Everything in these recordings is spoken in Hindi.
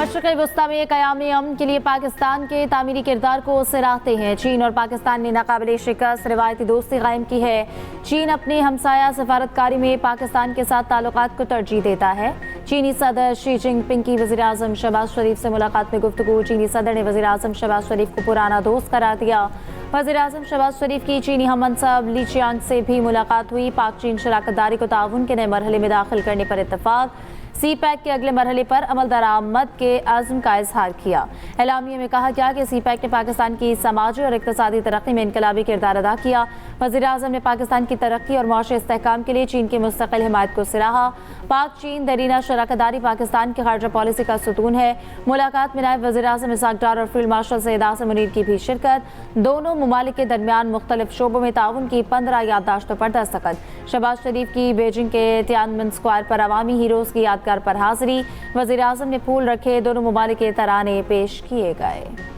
मशरक़ी वस्ता में क़याम अमन के लिए पाकिस्तान के तामीरी किरदार को सराहते हैं। चीन और पाकिस्तान ने नाकाबिले शिकस्त रिवायती दोस्ती कायम की है। चीन अपनी हमसाया सफारतकारी में पाकिस्तान के साथ ताल्लुकात को तरजीह देता है। चीनी सदर शी जिनपिंग की वज़ीर आज़म शहबाज शरीफ से मुलाकात में गुफ्तगू। चीनी सदर ने वज़ीर आज़म शहबाज शरीफ को पुराना दोस्त करार दिया। वज़ीर आज़म शहबाज शरीफ की चीनी हममनसब ली चियांग से भी मुलाकात हुई। पाक चीन शराकतदारी को ताउन के नए मरहले में दाखिल करने पर इत्तफाक। सी पैक के अगले मरहले पर अमल दरामद के आज़म का इजहार किया। एलामिया में कहा गया कि सी पैक ने पाकिस्तान की समाजी और इक़्तिसादी तरक्की में इनकलाबी किरदार अदा किया। वज़ीर आज़म ने पाकिस्तान की तरक्की और मुआशी इस्तेहकाम के लिए चीन की मुस्तकिल हिमायत को सराहा। पाक चीन दरीना शराकतदारी पाकिस्तान की खारजा पॉलिसी का सतून है। मुलाकात में नायब वज़ीर आज़म इसाक डार और फील्ड मार्शल सैयद आसिम मुनीर की भी शिरकत। दोनों ममालिक के दरमियान मुख्तलिफ शोबों में ताउन की 15 याददाश्तों पर दस्तखत। शहबाज शरीफ की बीजिंग के तियानमेन स्क्वायर पर अवामी हीरोज़ की यादगार पर हाजिरी। वज़ीर आज़म ने फूल रखे। दोनों ममालिक के तराने पेश किए गए।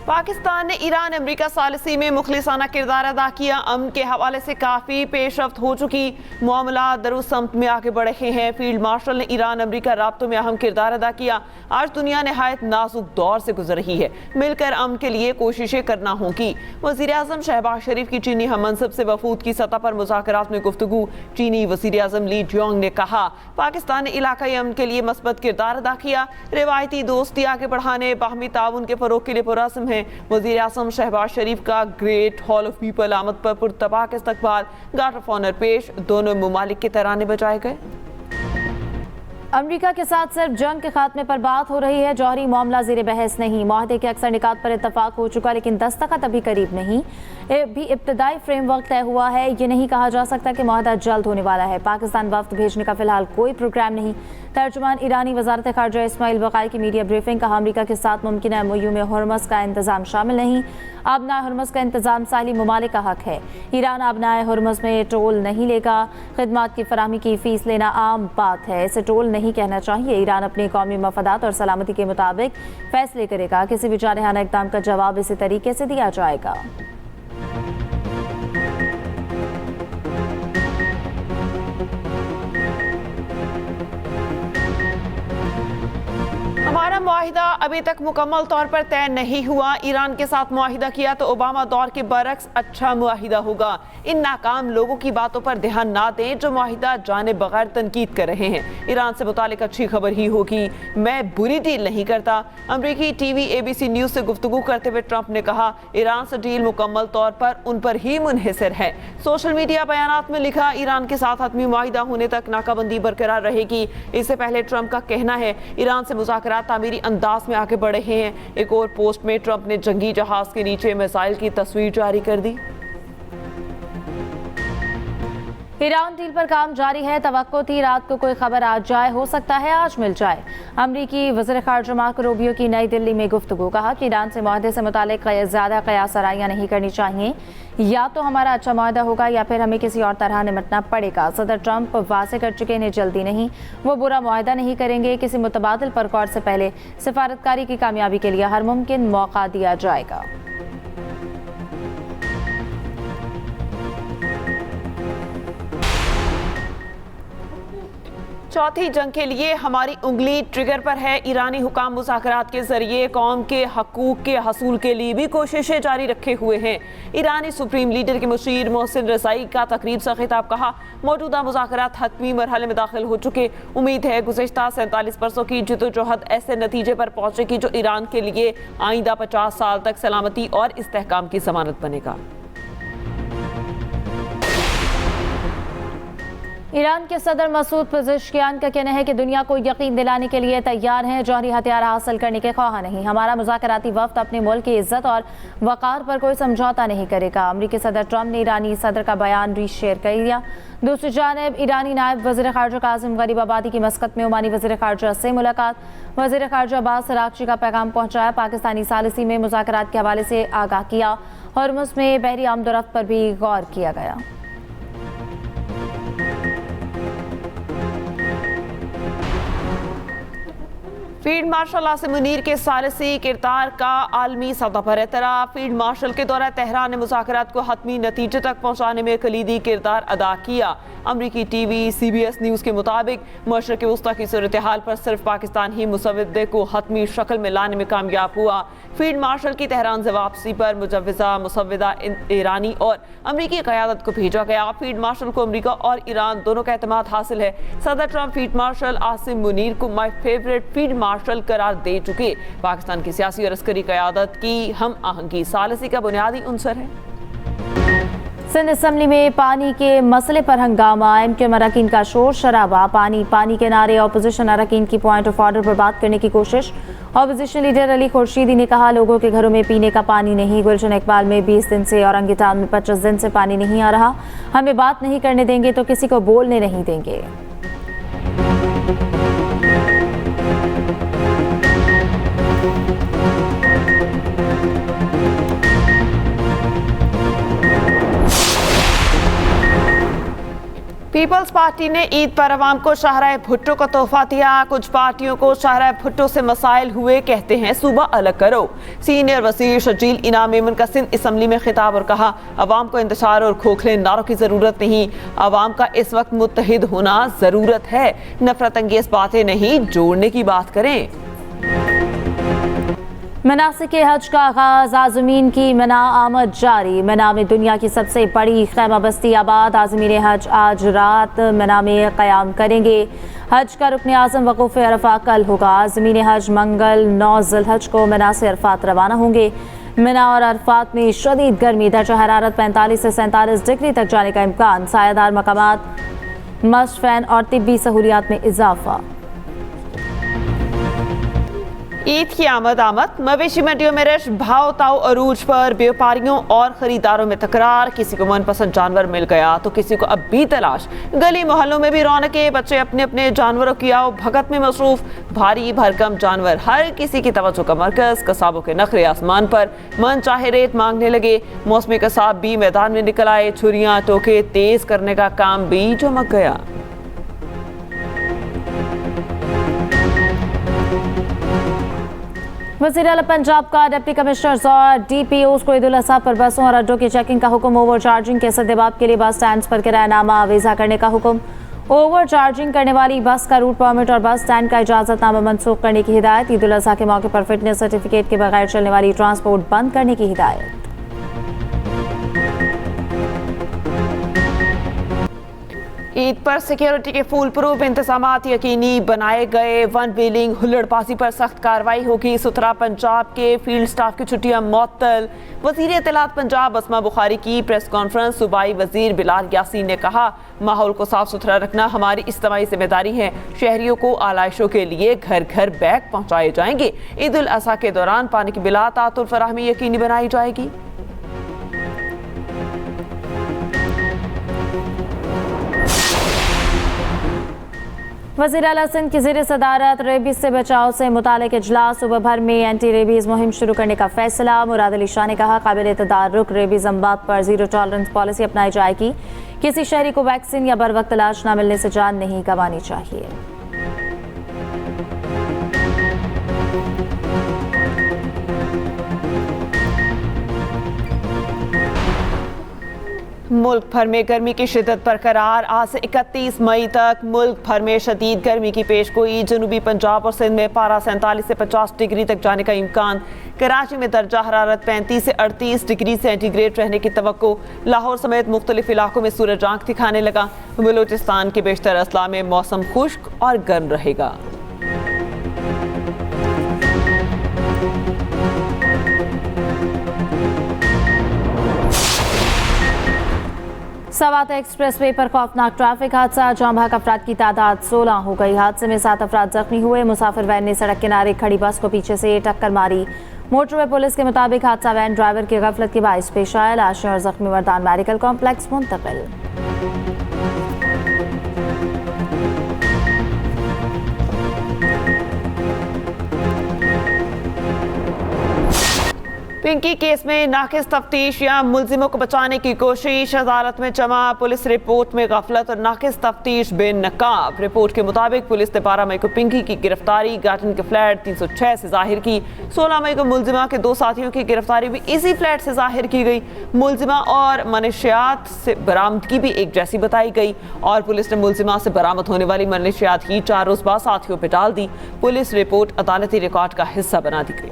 पाकिस्तान ने ईरान अमरीका सालिसी में मुखलिसाना किरदार अदा किया। अमन के हवाले से काफ़ी पेशरफ्त हो चुकी मामला दरुस्त समत में आगे बढ़ रहे हैं। फील्ड मार्शल ने ईरान अमरीका राब्तों में अहम किरदार अदा किया। आज दुनिया नहायत नाजुक दौर से गुजर रही है। मिलकर अमन के लिए कोशिशें करना होंगी। वज़ीर आज़म शहबाज शरीफ की चीनी हममनसब से वफूद की सतह पर मुज़ाकरात में गुफ्तगू। चीनी वज़ीर आज़म ली जियांग ने कहा, पाकिस्तान ने इलाकाई अमन के लिए मस्बत किरदार अदा किया। रिवायती दोस्ती आगे बढ़ाने, बाहमी ताउन के फ़रोग़ के लिए पुरअज़्म है। वज़ीर आज़म शहबाज शरीफ का ग्रेट हॉल ऑफ पीपल आमद पर पुरतबाक इस्तकबाल। गार्ड ऑफ ऑनर पेश। दोनों ममालिक के तराने बजाए गए। अमरीका के साथ सिर्फ जंग के खात्मे पर बात हो रही है। जौहरी मामला ज़ेर बहस नहीं। माहदे के अक्सर निकात पर इत्तफाक हो चुका, लेकिन दस्तखत अभी करीब नहीं। भी इब्तदाई फ्रेमवर्क तय हुआ है। ये नहीं कहा जा सकता कि माहदा जल्द होने वाला है। पाकिस्तान वफ्द भेजने का फिलहाल कोई प्रोग्राम नहीं। तर्जुमान ईरानी वजारत खारजा इस्माइल बकाई की मीडिया ब्रीफिंग। कहा, अमरीका के साथ मुमकिन MOU में हुर्मस का इंतजाम शामिल नहीं। आबनाए हुर्मस का इंतजाम साहिली ममालिक का हक है। ईरान आबनाए हुर्मस में टोल नहीं लेगा। खिदमात की फराहमी की फीस लेना आम बात है, इसे टोल नहीं कहना चाहिए। ईरान अपने कौमी मफादात और सलामती के मुताबिक फैसले करेगा। किसी भी जारहाना इक़दाम का जवाब इसी तरीके से दिया जाएगा। हमारा मुआहिदा अभी तक मुकम्मल तौर पर तय नहीं हुआ। ईरान के साथ मुआहिदा किया तो ओबामा दौर के बरक्स अच्छा मुआहिदा होगा। इन नाकाम लोगों की बातों पर ध्यान ना दें जो मुआहिदा जाने बगैर तनकीद कर रहे हैं। ईरान से मुतालिक अच्छी खबर ही होगी। मैं बुरी डील नहीं करता। अमरीकी TV ABC न्यूज़ से गुफ्तगू करते हुए ट्रंप ने कहा, ईरान से डील मुकम्मल तौर पर उन पर ही मुनहसर है। सोशल मीडिया बयानात में लिखा, ईरान के साथ हतमी मुआहिदा होने तक नाकाबंदी बरकरार रहेगी। इससे पहले ट्रंप का कहना है ईरान से मुज़ाकरात तामीरी अंदाज में आगे बढ़ रहे हैं। एक और पोस्ट में ट्रंप ने जंगी जहाज के नीचे मिसाइल की तस्वीर जारी कर दी। ईरान डील पर काम जारी है। तवक्को थी रात को कोई खबर आ जाए, हो सकता है आज मिल जाए। अमरीकी वज़ीर ख़ारजा मार्को रूबियो की नई दिल्ली में गुफ्तगू। कहा कि ईरान से मुआहदे से मुतालिक ज़्यादा क़यास आराइयाँ नहीं करनी चाहिए। या तो हमारा अच्छा मुआहदा होगा या फिर हमें किसी और तरह निपटना पड़ेगा। सदर ट्रंप वाज़ेह कर चुके हैं जल्दी नहीं, वो बुरा मुआहदा नहीं करेंगे। किसी मुतबादिल पर गौर से पहले सिफारतकारी की कामयाबी के लिए हर मुमकिन मौका दिया जाएगा। चौथी जंग के लिए हमारी उंगली ट्रिगर पर है। ईरानी हुकाम मुज़ाकरात के जरिए कौम के हकूक़ के हसूल के लिए भी कोशिशें जारी रखे हुए हैं। ईरानी सुप्रीम लीडर के मुशीर मोहसिन रज़ाई का तकरीब से खिताब। कहा, मौजूदा मुज़ाकरात हतमी मरहले में दाखिल हो चुके। उम्मीद है गुज़िश्ता 47 बरसों की जिद्दोजहद ऐसे नतीजे पर पहुँचेगी जो ईरान के लिए आइंदा 50 साल तक सलामती और इस्तेहकाम की ज़मानत बनेगा। ईरान के सदर मसूद पेज़ेश्कियान का कहना है कि दुनिया को यकीन दिलाने के लिए तैयार हैं, जौहरी हथियार हासिल करने के ख्वाह नहीं। हमारा मुज़ाकराती वफ़द अपने मुल्क की इज्जत और वक़ार पर कोई समझौता नहीं करेगा। अमरीकी सदर ट्रंप ने ईरानी सदर का बयान रीशेयर कर दिया। दूसरी जानिब ईरानी नायब वज़ीर ख़ारजा कासिम गरीब आबादी की मस्कत में ओमानी वज़ीर ख़ारजा से मुलाकात। वज़ीर ख़ारजा अब्बास अराग़ची का पैगाम पहुँचाया। पाकिस्तानी सालिसी में मुज़ाकरात के हवाले से आगाह किया। हुर्मुज़ में बहरी आमदोरफ्त पर भी गौर किया गया। फील्ड मार्शल आसिम मुनीर के सालिसी किरदार का आलमी सतह पर एतराफ़। फील्ड मार्शल के दौरान तेहरान ने मुज़ाकरात को हतमी नतीजे तक पहुँचाने में कलीदी किरदार अदा किया। अमरीकी टीवी CBS न्यूज़ के मुताबिक मशरक़ वस्ता की सूरत हाल पर सिर्फ पाकिस्तान ही मुसवदे को हतमी शक्ल में लाने में कामयाब हुआ। फील्ड मार्शल की तेहरान से वापसी पर मुजव्विज़ा मुसवदा ईरानी और अमरीकी क़यादत को भेजा गया। फील्ड मार्शल को अमरीका और ईरान दोनों का एतमाद हासिल है। सदर Trump field marshal Asim Munir को माई फेवरेट फील्ड मार्शल करार दे चुके। पाकिस्तान की सियासी और अस्करी क़यादत की हम आहंगी सालिसी का बुनियादी उनसर है। सिंध असम्बली में पानी के मसले पर हंगामा। MKM अरकान का शोर शराबा। पानी के नारे। ऑपोजिशन अरकान की पॉइंट ऑफ ऑर्डर पर बात करने की कोशिश। ऑपोजिशन लीडर अली खुर्शीदी ने कहा लोगों के घरों में पीने का पानी नहीं। गुलशन इकबाल में 20 दिन से और अंगिटान में 25 दिन से पानी नहीं आ रहा। हमें बात नहीं करने देंगे तो किसी को बोलने नहीं देंगे। पीपल्स पार्टी ने ईद पर अवाम को शाहराह भुट्टो का तोहफा दिया। कुछ पार्टियों को शाहराह भुट्टो से मसाइल हुए, कहते हैं सूबा अलग करो। सीनियर वज़ीर शजील इनाम मेमन का सिंध असम्बली में खिताब और कहा अवाम को इंतशार और खोखले नारों की ज़रूरत नहीं। अवाम का इस वक्त मुत्तहिद होना ज़रूरत है। नफरत अंगेज बातें नहीं, जोड़ने की बात करें। मनासिक हज का आगाज। आज़मीन की मना आमद जारी। मना में दुनिया की सबसे बड़ी खैमा बस्ती आबाद। आज़मीन हज आज रात मना में क़याम करेंगे। हज का रुकन आज़म वक़ूफ़ अरफा कल होगा। आज़मीन हज मंगल 9 ज़िलहज को मना से अरफात रवाना होंगे। मना और अरफात में शदीद गर्मी। दर्जा हरारत 45 से 47 डिग्री तक जाने का इम्कान। सायादार मकामात, मस्ट फैन और तिब्बी सहूलियात में इजाफा। ईद की आमद मवेशी मंडियों में रश, भाव ताव अरूज पर। व्यापारियों और खरीदारों में तकरार। किसी को मनपसंद जानवर मिल गया तो किसी को अब भी तलाश। गली मोहल्लों में भी रौनकें। बच्चे अपने अपने जानवरों की आओ भगत में मसरूफ। भारी भरकम जानवर हर किसी की तवज्जो का मरकज। कसाबों के नखरे आसमान पर, मन चाहे रेत मांगने लगे। मौसमी कसाब भी मैदान में निकल आए। छुरियां टोके तेज करने का काम भी चमक गया। वज़ीर आला पंजाब का डिप्टी कमिश्नर्स और DPOs को ईद उल अज़हा पर बसों और अड्डों की चेकिंग का हुक्म। ओवर चार्जिंग के सद्देबाब के लिए बस स्टैंड पर किरायानामा अवेजा करने का हुक्म। ओवर चार्जिंग करने वाली बस का रूट परमिट और बस स्टैंड का इजाजतनामा मनसूख करने की हिदायत। ईद उल अज़हा के मौके पर फिटनेस सर्टिफिकेट के बगैर चलने वाली ट्रांसपोर्ट बंद करने की हिदायत। ईद पर सिक्योरिटी के फूल प्रूफ इंतजामात यकीनी बनाए गए। वन व्हीलिंग हुल्लड़बाजी पर सख्त कार्रवाई होगी। सुथरा पंजाब के फील्ड स्टाफ की छुट्टियां मुअत्तल। वजीर इत्तलात पंजाब अस्मा बुखारी की प्रेस कॉन्फ्रेंस। सूबाई वजीर बिलाल यासीन ने कहा माहौल को साफ सुथरा रखना हमारी इज्तिमाई जिम्मेदारी है। शहरियों को आलाइशों के लिए घर घर बैग पहुँचाए जाएंगे। ईद उल अज़हा के दौरान पानी की बिला तातुल फराहमी यकीनी बनाई जाएगी। वज़ीर आला सिंध की ज़ेर सदारत रेबीज से बचाव से मुतालिक इजलास। सुबह भर में एंटी रेबीज मुहिम शुरू करने का फैसला। मुराद अली शाह ने कहा काबिल तदारुक रेबीज अमवात पर जीरो टॉलरेंस पॉलिसी अपनाई जाएगी। किसी शहरी को वैक्सीन या बर वक्त इलाज न मिलने से जान नहीं गंवानी चाहिए। मुल्क भर में गर्मी की शिद्दत बरकरार। आज से 31 मई तक मुल्क भर में शदीद गर्मी की पेशगोई। जनूबी पंजाब और सिंध में पारा 47 से 50 डिग्री तक जाने का इम्कान। कराची में दर्जा हरारत 35 से 38 डिग्री सेंटीग्रेड रहने की तवक्को। लाहौर समेत मुख्तलिफ इलाकों में सूरज आंख दिखाने लगा। बलूचिस्तान के बेशतर अजला में मौसम खुश्क और गर्म रहेगा। सवात एक्सप्रेस वे पर खौफनाक ट्रैफिक हादसा। जाम भाग अफराद की तादाद 16 हो गई। हादसे में 7 अफराद जख्मी हुए। मुसाफिर वैन ने सड़क किनारे खड़ी बस को पीछे से टक्कर मारी। मोटरवे पुलिस के मुताबिक हादसा वैन ड्राइवर की गफलत के बाइस पेश आया। लाशें और जख्मी मर्दान मेडिकल कॉम्प्लेक्स मुंतकिल। पिंकी केस में नाकिस तफ्तीश या मुलजिमों को बचाने की कोशिश, अदालत में जमा पुलिस रिपोर्ट में गफलत और नाकिस तफ्तीश बेनकाब। रिपोर्ट के मुताबिक पुलिस ने 12 मई को पिंकी की गिरफ्तारी गार्टन के फ्लैट 306 से जाहिर की। 16 मई को मुलजिमा के 2 साथियों की गिरफ्तारी भी इसी फ्लैट से जाहिर की गई। मुलजिमा और मनशियात से बरामदगी भी एक जैसी बताई गई और पुलिस ने मुलजिमा से बरामद होने वाली मनशियात ही 4 रोज बाद साथियों पर डाल दी। पुलिस रिपोर्ट अदालती रिकॉर्ड का हिस्सा बना दी गई।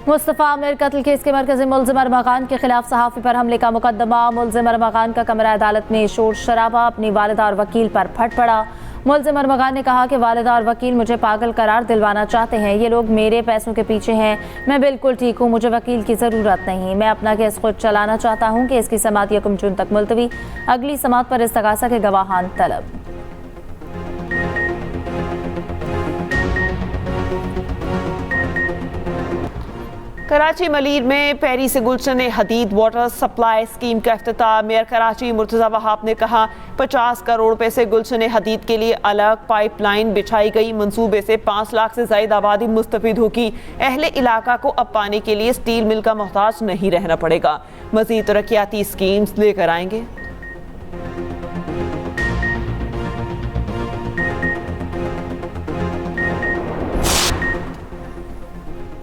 मुस्तफ़ा आमिर कत्ल केस के मरकजी मुलजिम अरमा खान के खिलाफ सहाफ़ी पर हमले का मुकदमा। मुलजिम अरमा खान का कमरा अदालत में शोर शराबा, अपनी वालिदा और वकील पर फट पड़ा। मुलजिम अरमा खान ने कहा कि वालिदा और वकील मुझे पागल करार दिलवाना चाहते हैं। ये लोग मेरे पैसों के पीछे हैं। मैं बिल्कुल ठीक हूँ, मुझे वकील की ज़रूरत नहीं। मैं अपना केस खुद चलाना चाहता हूँ। केस की समाअत 1 जून तक मुलतवी। अगली समाअत पर इस्तगासा के गवाहान तलब। कराची मलीर में पैरी से गुलशन हदीद वाटर सप्लाई स्कीम का इफ्तिताह। मेयर कराची मुर्तज़ा वहाब ने कहा 50 करोड़ रुपए से गुलशन हदीद के लिए अलग पाइपलाइन बिछाई गई। मंसूबे से 5 लाख से ज़ायद आबादी मुस्तफिद होगी। अहले इलाका को अब पानी के लिए स्टील मिल का मोहताज नहीं रहना पड़ेगा। मज़ीद तरक्याती स्कीम्स लेकर आएंगे।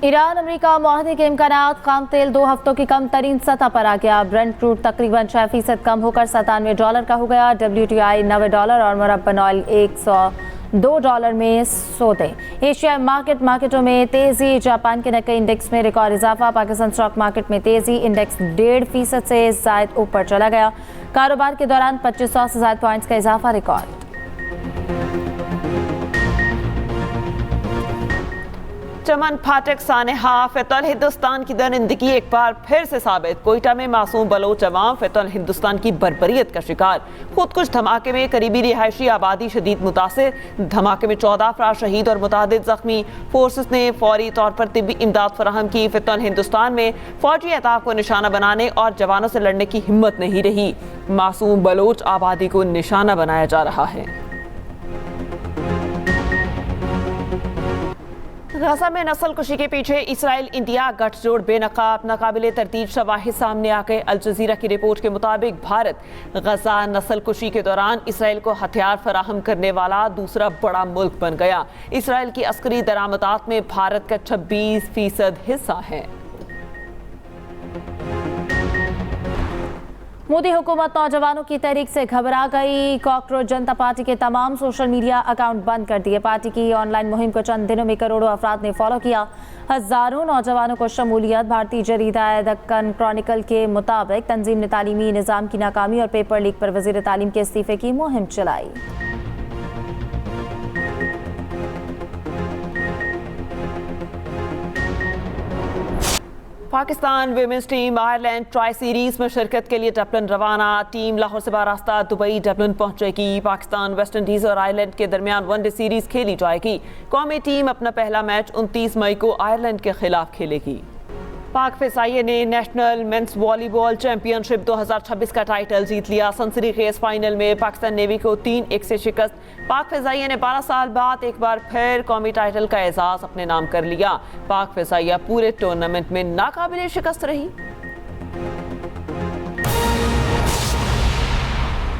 ईरान अमेरिका मुआहदे के इम्कानात। खाम तेल 2 हफ्तों की कम तरीन सतह पर आ गया। ब्रेंट क्रूड तकरीबन 6% कम होकर $97 का हो गया। WTI $90 और मुरब्बन ऑयल $102 में सौदे। एशिया मार्केटों में तेजी। जापान के निक्केई इंडेक्स में रिकॉर्ड इजाफा। पाकिस्तान स्टॉक मार्केट में तेजी। इंडेक्स 1.5% से ज़ायद ऊपर चला गया। कारोबार के दौरान 2500 से ज़ायद पॉइंट्स का इजाफा रिकॉर्ड। चमन फाटक सानेहा फ़ैतुल हिंदुस्तान की दरिंदगी एक बार फिर से साबित। कोयटा में मासूम बलोच अवाम फ़ैतुल हिंदुस्तान की बर्बरियत का शिकार। खुदकुश धमाके में करीबी रिहायशी आबादी शदीद मुतासिर। धमाके में 14 अफराद शहीद और मुतादिद जख्मी। फोर्सेस ने फौरी तौर पर तिब्बी इमदाद फराहम की। फ़ैतुल हिंदुस्तान में फौजी अहदाफ को निशाना बनाने और जवानों से लड़ने की हिम्मत नहीं रही। मासूम बलोच आबादी को निशाना बनाया जा रहा है। गजा में नस्ल कुशी के पीछे इसराइल इंडिया गठजोड़ बेनकाब। नाकाबिले तरतीब शवाहिद सामने आ गए। अल जजीरा की रिपोर्ट के मुताबिक भारत गजा नस्ल कुशी के दौरान इसराइल को हथियार फराहम करने वाला दूसरा बड़ा मुल्क बन गया। इसराइल की अस्करी दरामदात में भारत का 26% हिस्सा है। मोदी हुकूमत नौजवानों की तहरीक से घबरा गई। कॉकरोच जनता पार्टी के तमाम सोशल मीडिया अकाउंट बंद कर दिए। पार्टी की ऑनलाइन मुहिम को चंद दिनों में करोड़ों अफराद ने फॉलो किया। हजारों नौजवानों को शमूलियत। भारतीय जरीदा दक्कन क्रॉनिकल के मुताबिक तंजीम ने तालीमी निज़ाम की नाकामी और पेपर लीक पर वज़ीर तालीम के इस्तीफे की मुहिम चलाई। Pakistan women's team Ireland tri series में शिरकत के लिए डबलिन रवाना। टीम लाहौर से बारास्ता दुबई डबलिन पहुंचेगी। पाकिस्तान, वेस्ट इंडीज और आयरलैंड के दरमियान वनडे सीरीज खेली जाएगी। कौमी टीम अपना पहला मैच 29 मई को आयरलैंड के खिलाफ खेलेगी। पाक फिजाइये ने नेशनल मेंस वॉलीबॉल चैंपियनशिप 2026 का टाइटल जीत लिया। सनसनीखेज फाइनल में पाकिस्तान नेवी को 3-1 से शिकस्त। पाक फिजाइये ने 12 साल बाद एक बार फिर कौमी टाइटल का एजाज अपने नाम कर लिया। पाक फिजाइया पूरे टूर्नामेंट में नाकाबिले शिकस्त रही।